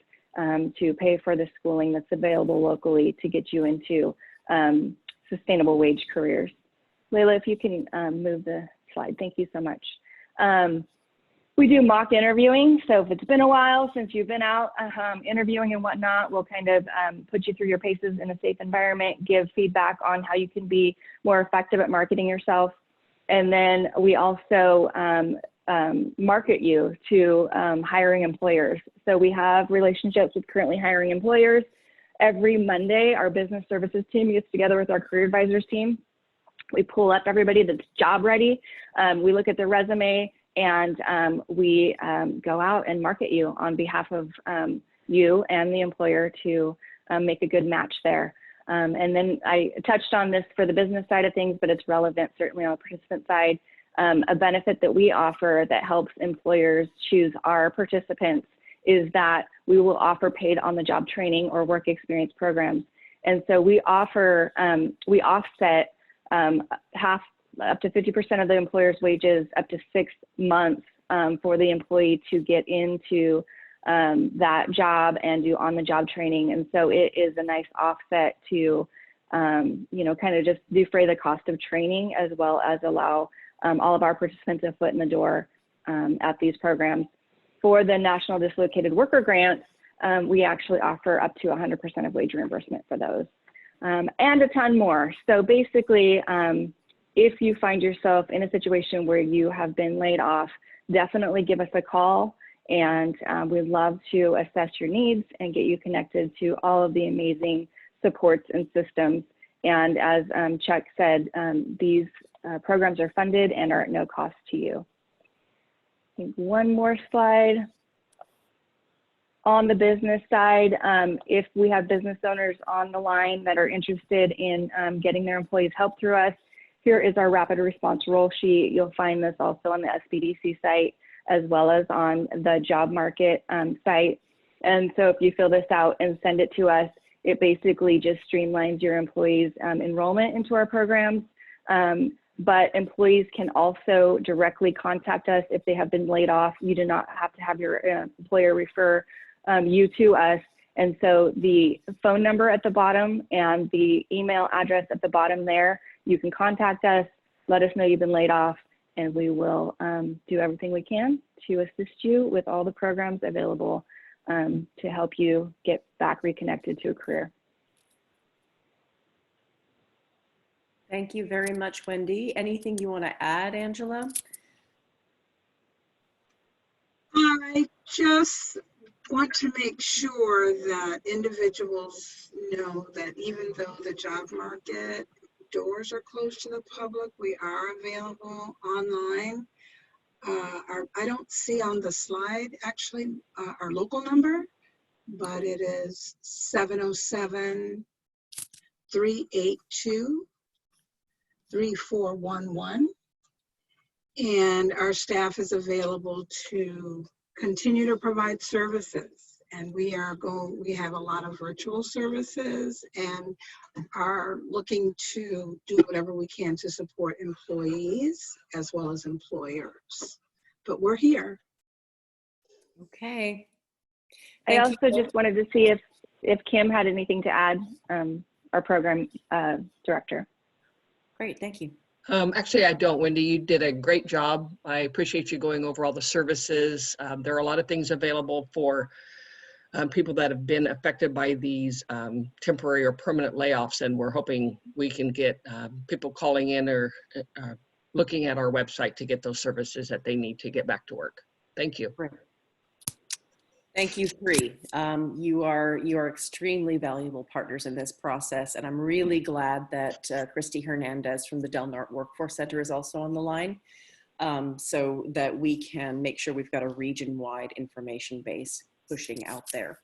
to pay for the schooling that's available locally to get you into sustainable wage careers. Layla, if you can move the slide. Thank you so much. We do mock interviewing. So if it's been a while since you've been out interviewing and whatnot, we'll kind of put you through your paces in a safe environment, give feedback on how you can be more effective at marketing yourself. And then we also market you to hiring employers. So we have relationships with currently hiring employers. Every Monday, our business services team gets together with our career advisors team. We pull up everybody that's job ready. We look at their resume, and we go out and market you on behalf of you and the employer to make a good match there. And then I touched on this for the business side of things, but it's relevant certainly on the participant side. A benefit that we offer that helps employers choose our participants is that we will offer paid on-the-job training or work experience programs. And so we offer, we offset half up to 50% of the employer's wages, up to 6 months for the employee to get into that job and do on-the-job training. And so it is a nice offset to, you know, kind of just defray the cost of training, as well as allow all of our participants a foot in the door at these programs. For the National Dislocated Worker Grants, we actually offer up to 100% of wage reimbursement for those, and a ton more. So basically, if you find yourself in a situation where you have been laid off, definitely give us a call, and we'd love to assess your needs and get you connected to all of the amazing supports and systems. And as Chuck said, these programs are funded and are at no cost to you. I think one more slide. On the business side, if we have business owners on the line that are interested in getting their employees help through us, here is our rapid response roll sheet. You'll find this also on the SBDC site, as well as on the job market site. And so if you fill this out and send it to us, it basically just streamlines your employees' enrollment into our programs. But employees can also directly contact us if they have been laid off. You do not have to have your employer refer you to us. And so the phone number at the bottom and the email address at the bottom there, you can contact us, let us know you've been laid off, and we will do everything we can to assist you with all the programs available to help you get back reconnected to a career. Thank you very much, Wendy. Anything you want to add, Angela? I just want to make sure that individuals know that even though the job market doors are closed to the public, we are available online. I don't see on the slide actually our local number, but it is 707-382-3411. And our staff is available to continue to provide services. And we have a lot of virtual services and are looking to do whatever we can to support employees as well as employers. But we're here. Okay. I also just wanted to see if Kim had anything to add, our program director. Great, thank you. Actually, I don't, Wendy. You did a great job. I appreciate you going over all the services. There are a lot of things available for people that have been affected by these temporary or permanent layoffs, and we're hoping we can get people calling in or looking at our website to get those services that they need to get back to work. Thank you. Great. Thank you three. You are extremely valuable partners in this process, and I'm really glad that Christy Hernandez from the Del Norte Workforce Center is also on the line, so that we can make sure we've got a region-wide information base pushing out there.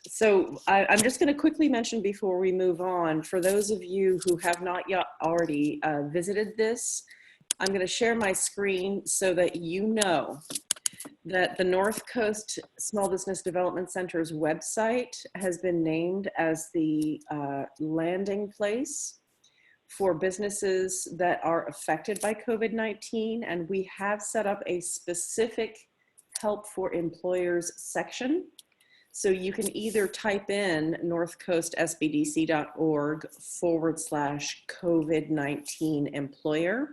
So I'm just going to quickly mention before we move on, for those of you who have not yet already visited this, I'm going to share my screen so that you know that the North Coast Small Business Development Center's website has been named as the landing place for businesses that are affected by COVID-19. And we have set up a specific help for employers section. So you can either type in northcoastsbdc.org/COVID-19 employer.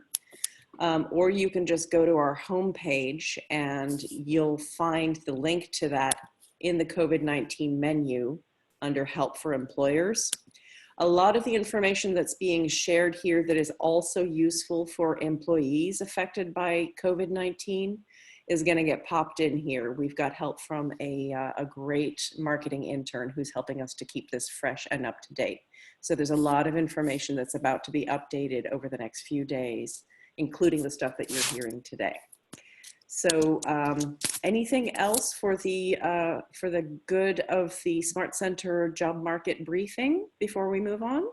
Or you can just go to our homepage and you'll find the link to that in the COVID-19 menu under Help for Employers. A lot of the information that's being shared here that is also useful for employees affected by COVID-19 is going to get popped in here. We've got help from a great marketing intern who's helping us to keep this fresh and up to date. So there's a lot of information that's about to be updated over the next few days, including the stuff that you're hearing today. So anything else for the good of the Smart Center job market briefing before we move on?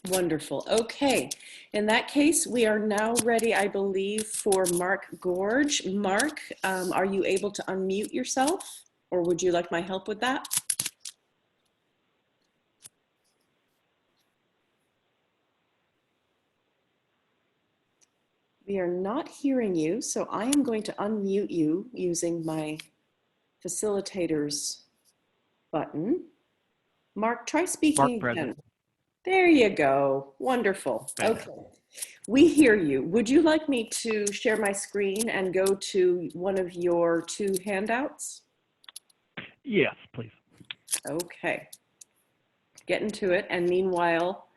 Wonderful. Okay. In that case, we are now ready, I believe, for Mark Gorge. Mark, are you able to unmute yourself, or would you like my help with that? We are not hearing you, so I am going to unmute you using my facilitators button. Mark, try speaking again. There you go. Wonderful. Okay. We hear you. Would you like me to share my screen and go to one of your two handouts? Yes, please. Okay. Get into it. And meanwhile,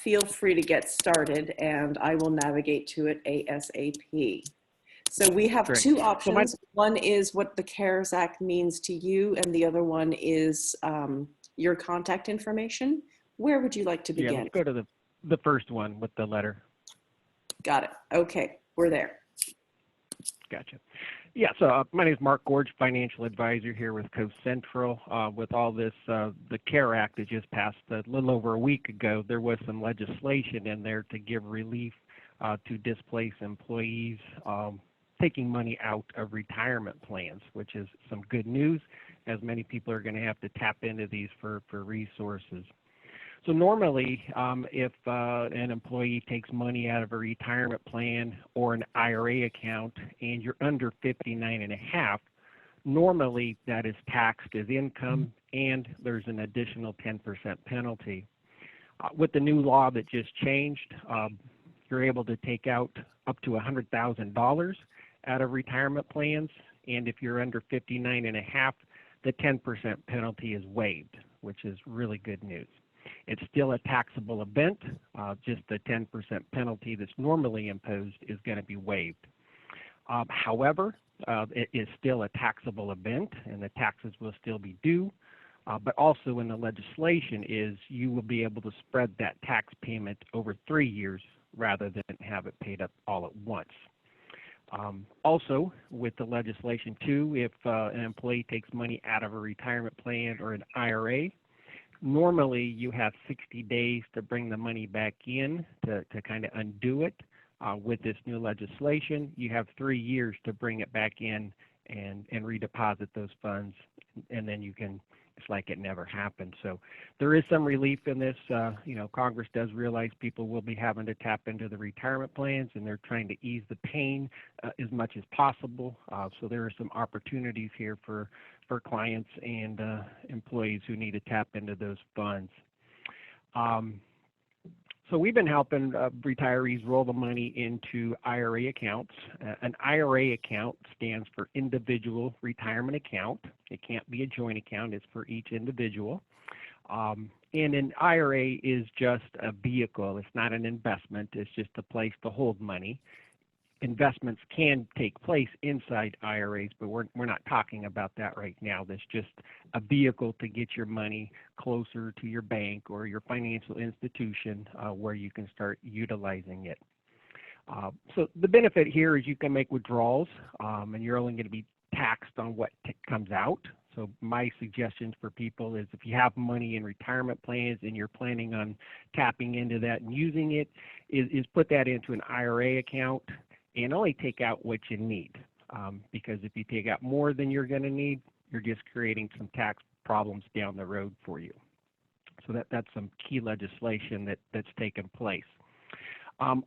feel free to get started and I will navigate to it ASAP. So we have Great. two options. One is what the CARES Act means to you, and the other one is your contact information. Where would you like to begin? Yeah, let's go to the first one with the letter. Got it. Okay, we're there. Gotcha. Yeah, so my name is Mark Gorge, financial advisor here with Coast Central. With all this, the CARE Act that just passed a little over a week ago, there was some legislation in there to give relief to displaced employees taking money out of retirement plans, which is some good news, as many people are going to have to tap into these for resources. So normally, if an employee takes money out of a retirement plan or an IRA account and you're under 59 and a half, normally that is taxed as income and there's an additional 10% penalty. With the new law that just changed, you're able to take out up to $100,000 out of retirement plans, and if you're under 59 and a half, the 10% penalty is waived, which is really good news. It's still a taxable event, just the 10% penalty that's normally imposed is going to be waived. However, it is still a taxable event and the taxes will still be due, but also in the legislation is you will be able to spread that tax payment over 3 years rather than have it paid up all at once. Also, with the legislation too, if an employee takes money out of a retirement plan or an IRA, normally you have 60 days to bring the money back in to kind of undo it. With this new legislation, you have 3 years to bring it back in and redeposit those funds, and then you can, it's like it never happened. So there is some relief in this. Congress does realize people will be having to tap into the retirement plans, and they're trying to ease the pain as much as possible. So there are some opportunities here for clients and employees who need to tap into those funds. So we've been helping retirees roll the money into IRA accounts. An IRA account stands for Individual Retirement Account. It can't be a joint account. It's for each individual. And an IRA is just a vehicle. It's not an investment. It's just a place to hold money. Investments can take place inside IRAs, but we're not talking about that right now. That's just a vehicle to get your money closer to your bank or your financial institution where you can start utilizing it. So the benefit here is you can make withdrawals, and you're only going to be taxed on what comes out. So my suggestions for people is if you have money in retirement plans and you're planning on tapping into that and using it, is put that into an IRA account and only take out what you need, because if you take out more than you're going to need, you're just creating some tax problems down the road for you. So that's some key legislation that's taken place.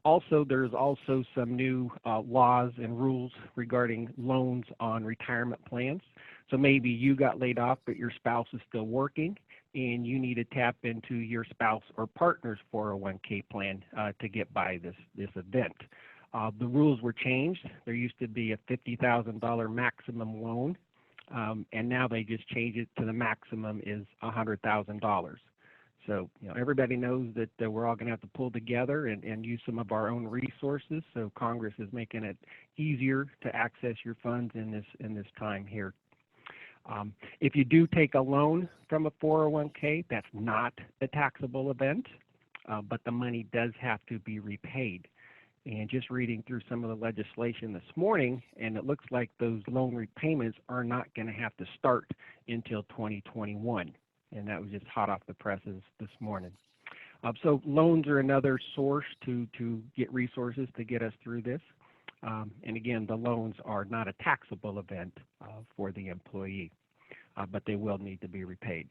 Also, there's also some new laws and rules regarding loans on retirement plans. So maybe you got laid off, but your spouse is still working, and you need to tap into your spouse or partner's 401k plan to get by this event. The rules were changed. There used to be a $50,000 maximum loan, and now they just changed it to the maximum is $100,000. So everybody knows that we're all going to have to pull together and use some of our own resources. So Congress is making it easier to access your funds in this time here. If you do take a loan from a 401k, that's not a taxable event, but the money does have to be repaid. And just reading through some of the legislation this morning, and it looks like those loan repayments are not going to have to start until 2021. And that was just hot off the presses this morning. So loans are another source to get resources to get us through this. And again, the loans are not a taxable event for the employee, but they will need to be repaid.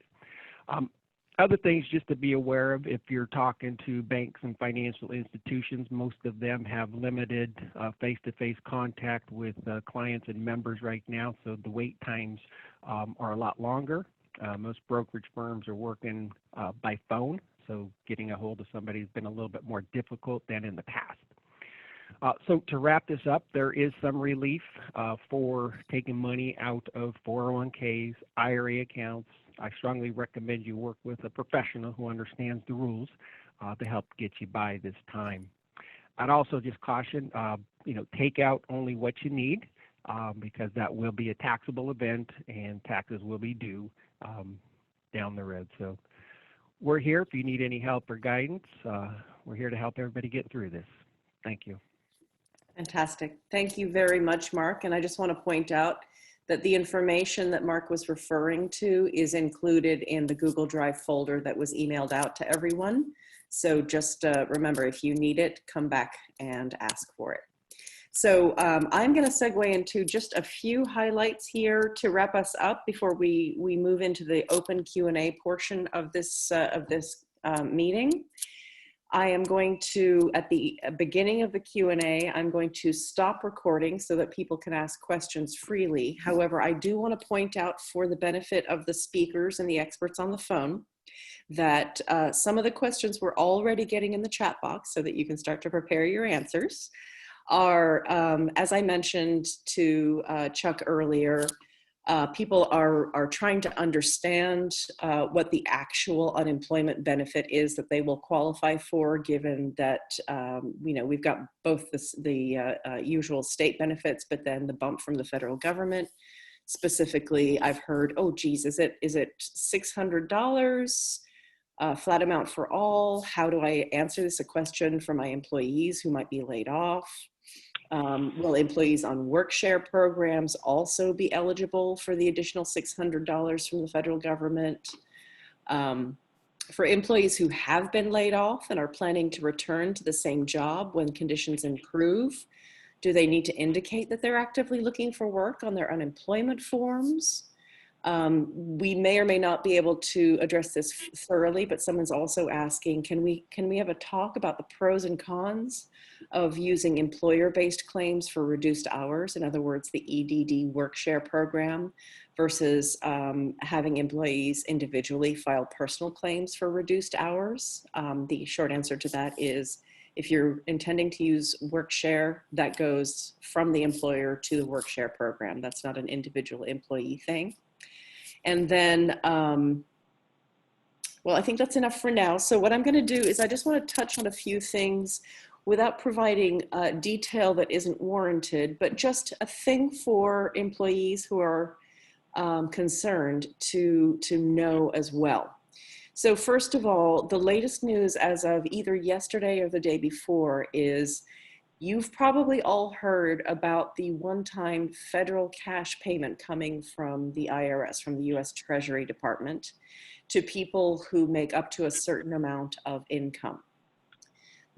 Other things just to be aware of, if you're talking to banks and financial institutions, most of them have limited face-to-face contact with clients and members right now, so the wait times are a lot longer. Most brokerage firms are working by phone, so getting a hold of somebody has been a little bit more difficult than in the past. So to wrap this up, there is some relief for taking money out of 401ks, IRA accounts. I strongly recommend you work with a professional who understands the rules to help get you by this time. I'd also just caution, take out only what you need because that will be a taxable event and taxes will be due down the road. So we're here if you need any help or guidance. We're here to help everybody get through this. Thank you. Fantastic. Thank you very much, Mark. And I just want to point out that the information that Mark was referring to is included in the Google Drive folder that was emailed out to everyone. So just remember, if you need it, come back and ask for it. So I'm going to segue into just a few highlights here to wrap us up before we move into the open Q&A portion of this meeting. I am going to, at the beginning of the Q&A, I'm going to stop recording so that people can ask questions freely. However, I do want to point out, for the benefit of the speakers and the experts on the phone, that some of the questions we're already getting in the chat box so that you can start to prepare your answers are, as I mentioned to Chuck earlier, people are trying to understand what the actual unemployment benefit is that they will qualify for, given that we've got both the usual state benefits, but then the bump from the federal government. Specifically, I've heard, oh geez, is it $600 flat amount for all? How do I answer this? A question for my employees who might be laid off. Will employees on work share programs also be eligible for the additional $600 from the federal government? For employees who have been laid off and are planning to return to the same job when conditions improve, do they need to indicate that they're actively looking for work on their unemployment forms? We may or may not be able to address this thoroughly, but someone's also asking, can we have a talk about the pros and cons of using employer-based claims for reduced hours? In other words, the EDD work share program versus having employees individually file personal claims for reduced hours. The short answer to that is, if you're intending to use work share, that goes from the employer to the work share program. That's not an individual employee thing. And then, well, I think that's enough for now. So what I'm going to do is I just want to touch on a few things without providing detail that isn't warranted, but just a thing for employees who are concerned to know as well. So first of all, the latest news as of either yesterday or the day before is, you've probably all heard about the one-time federal cash payment coming from the IRS, from the US Treasury Department, to people who make up to a certain amount of income.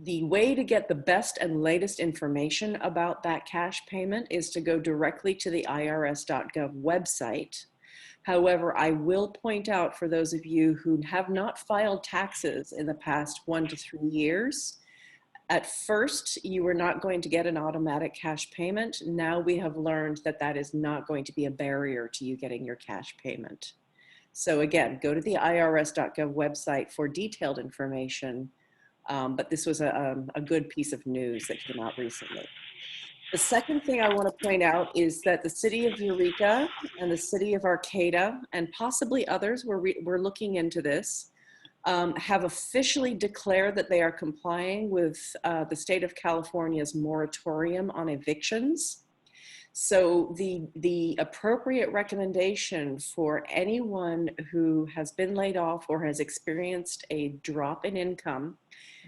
The way to get the best and latest information about that cash payment is to go directly to the irs.gov website. However, I will point out, for those of you who have not filed taxes in the past 1 to 3 years, at first, you were not going to get an automatic cash payment. Now we have learned that that is not going to be a barrier to you getting your cash payment. So again, go to the irs.gov website for detailed information, but this was a good piece of news that came out recently. The second thing I want to point out is that the city of Eureka and the city of Arcata, and possibly others, we're looking into this, have officially declared that they are complying with the state of California's moratorium on evictions. So the appropriate recommendation for anyone who has been laid off or has experienced a drop in income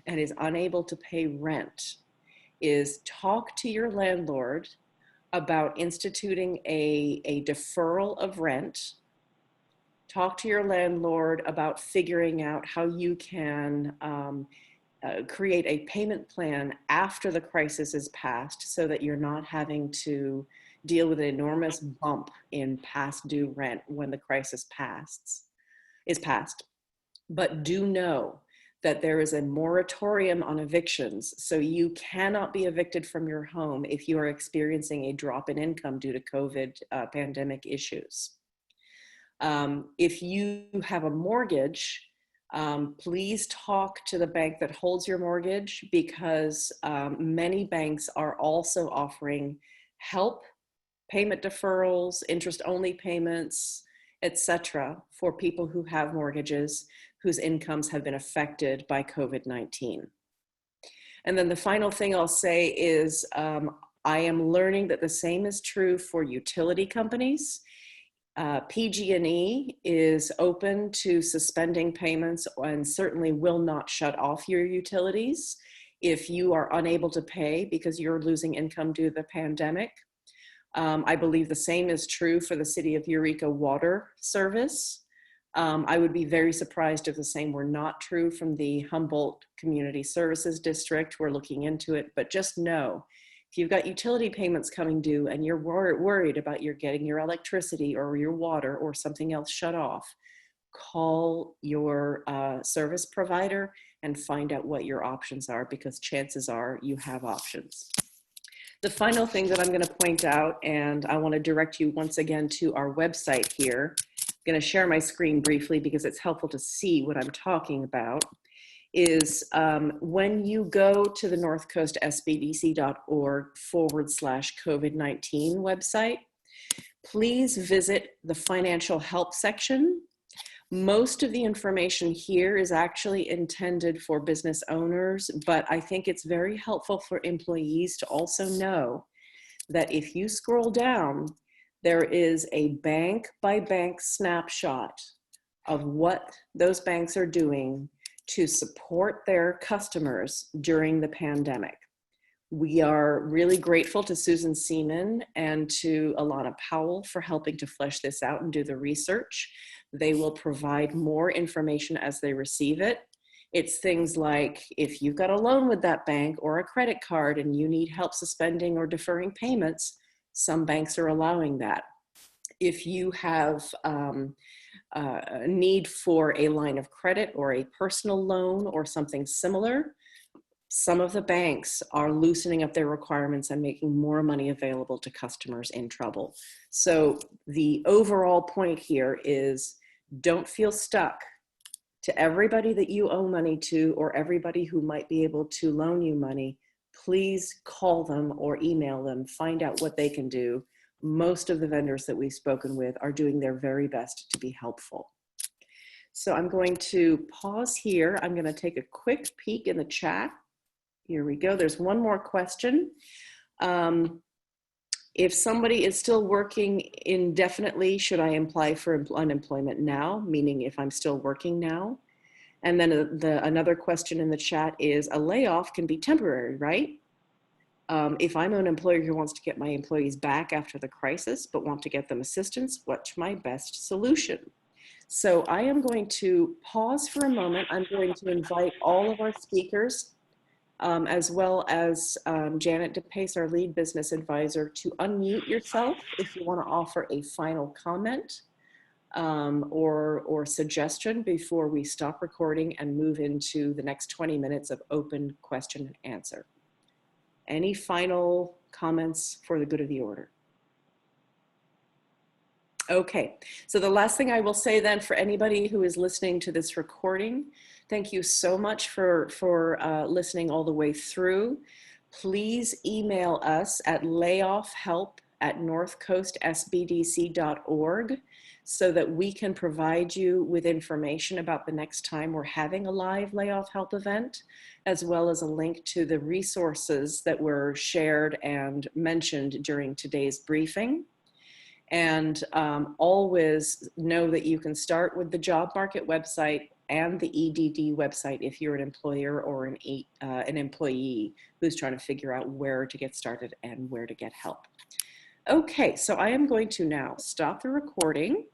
and is unable to pay rent is talk to your landlord about instituting a deferral of rent. Talk to your landlord about figuring out how you can create a payment plan after the crisis is passed, so that you're not having to deal with an enormous bump in past due rent when the crisis is passed. But do know that there is a moratorium on evictions, so you cannot be evicted from your home if you are experiencing a drop in income due to COVID pandemic issues. If you have a mortgage, please talk to the bank that holds your mortgage, because many banks are also offering help, payment deferrals, interest-only payments, etc., for people who have mortgages whose incomes have been affected by COVID-19. And then the final thing I'll say is I am learning that the same is true for utility companies. PG&E is open to suspending payments and certainly will not shut off your utilities if you are unable to pay because you're losing income due to the pandemic. I believe the same is true for the City of Eureka Water Service. I would be very surprised if the same were not true from the Humboldt Community Services District. We're looking into it, but just know, if you've got utility payments coming due and you're worried about getting your electricity or your water or something else shut off, call your service provider and find out what your options are, because chances are you have options. The final thing that I'm going to point out, and I want to direct you once again to our website here. I'm going to share my screen briefly because it's helpful to see what I'm talking about, is when you go to the northcoastsbdc.org/COVID-19 website, please visit the financial help section. Most of the information here is actually intended for business owners, but I think it's very helpful for employees to also know that if you scroll down, there is a bank by bank snapshot of what those banks are doing to support their customers during the pandemic. We are really grateful to Susan Seaman and to Alana Powell for helping to flesh this out and do the research. They will provide more information as they receive it. It's things like, if you've got a loan with that bank or a credit card and you need help suspending or deferring payments, some banks are allowing that. If you have a need for a line of credit or a personal loan or something similar, some of the banks are loosening up their requirements and making more money available to customers in trouble. So the overall point here is, don't feel stuck. To everybody that you owe money to, or everybody who might be able to loan you money, please call them or email them, find out what they can do. Most of the vendors that we've spoken with are doing their very best to be helpful. So I'm going to pause here. I'm going to take a quick peek in the chat. Here we go. There's one more question. If somebody is still working indefinitely, should I apply for unemployment now? Meaning if I'm still working now. And then another question in the chat is, a layoff can be temporary, right? If I'm an employer who wants to get my employees back after the crisis, but want to get them assistance, what's my best solution? So I am going to pause for a moment. I'm going to invite all of our speakers, as well as Janet DePace, our lead business advisor, to unmute yourself if you want to offer a final comment or suggestion before we stop recording and move into the next 20 minutes of open question and answer. Any final comments for the good of the order? Okay, so the last thing I will say then, for anybody who is listening to this recording, thank you so much for listening all the way through. Please email us at layoffhelp@northcoastsbdc.org so that we can provide you with information about the next time we're having a live layoff help event, as well as a link to the resources that were shared and mentioned during today's briefing. And always know that you can start with the job market website and the EDD website if you're an employer or an employee who's trying to figure out where to get started and where to get help. Okay, so I am going to now stop the recording.